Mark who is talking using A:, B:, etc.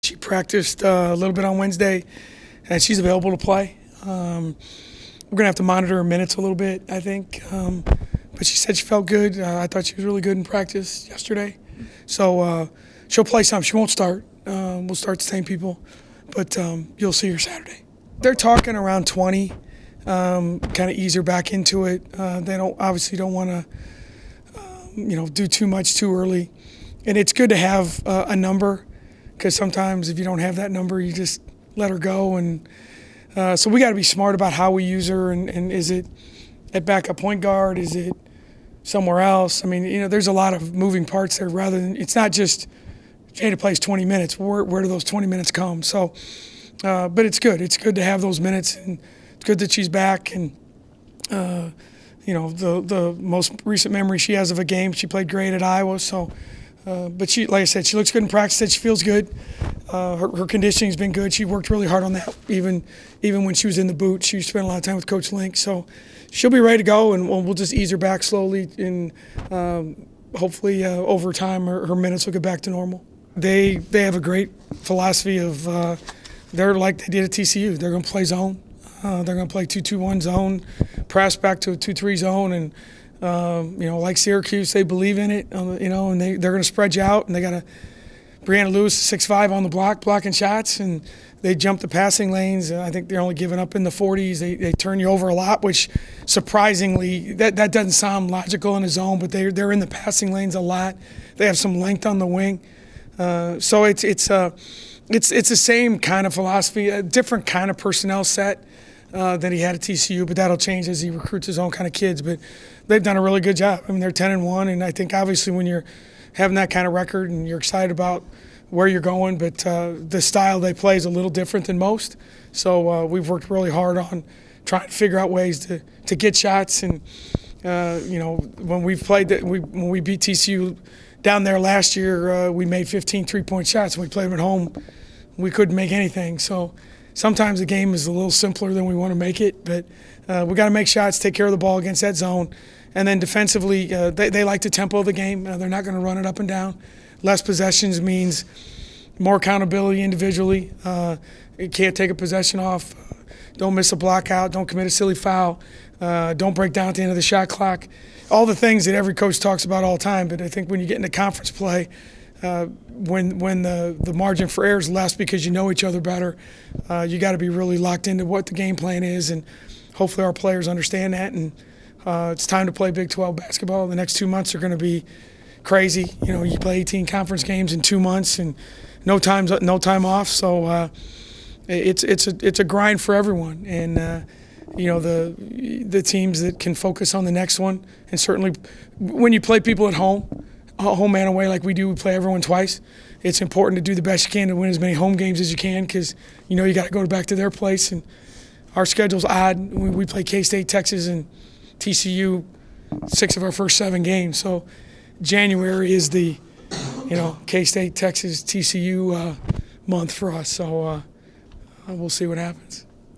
A: She practiced a little bit on Wednesday, and she's available to play. We're going to have to monitor her minutes a little bit, I think. But she said she felt good. I thought she was really good in practice yesterday. So she'll play some. She won't start. We'll start the same people, but you'll see her Saturday. They're talking around 20, kind of ease her back into it. They obviously don't want to, do too much too early. And it's good to have a number, because sometimes if you don't have that number, you just let her go. And so we got to be smart about how we use her. And is it at backup point guard? Is it somewhere else? I mean, there's a lot of moving parts there. Rather than, it's not just Jadda plays 20 minutes. Where do those 20 minutes come? So, but it's good. It's good to have those minutes, and it's good that she's back. And the most recent memory she has of a game, she played great at Iowa. So. But she, like I said, she looks good in practice. Said she feels good. Her conditioning's been good. She worked really hard on that. Even when she was in the boot, she spent a lot of time with Coach Link. So she'll be ready to go, and we'll just ease her back slowly. And hopefully, over time, her minutes will get back to normal. They have a great philosophy of they're like they did at TCU. They're going to play zone. They're going to play 2-2-1 zone, press back to a 2-3 zone, and like Syracuse, they believe in it, and they're going to spread you out, and they got Brianna Lewis, 6'5", on the block, blocking shots, and they jump the passing lanes. I think they're only giving up in the 40s. They turn you over a lot, which surprisingly, that doesn't sound logical in a zone, but they're in the passing lanes a lot. They have some length on the wing, so it's the same kind of philosophy, a different kind of personnel set that he had at TCU, but that'll change as he recruits his own kind of kids. But they've done a really good job. I mean, they're 10-1, and I think obviously when you're having that kind of record and you're excited about where you're going, but the style they play is a little different than most. So we've worked really hard on trying to figure out ways to get shots. And when we've played when we beat TCU down there last year, we made 15 3-point shots. When we played them at home, we couldn't make anything. So sometimes the game is a little simpler than we want to make it, but we got to make shots, take care of the ball against that zone. And then defensively, they like the tempo of the game. They're not going to run it up and down. Less possessions means more accountability individually. You can't take a possession off. Don't miss a block out. Don't commit a silly foul. Don't break down at the end of the shot clock. All the things that every coach talks about all the time, but I think when you get into conference play, when the margin for error is less because you know each other better, you got to be really locked into what the game plan is, and hopefully our players understand that. And it's time to play Big 12 basketball. The next 2 months are going to be crazy. You play 18 conference games in 2 months and no time off. So it's a grind for everyone. And the teams that can focus on the next one, and certainly when you play people at home and away like we do, we play everyone twice. It's important to do the best you can to win as many home games as you can, because you got to go back to their place. And our schedule's odd. We play K-State, Texas, and TCU 6 of our first 7 games. So January is the K-State, Texas, TCU month for us. So we'll see what happens.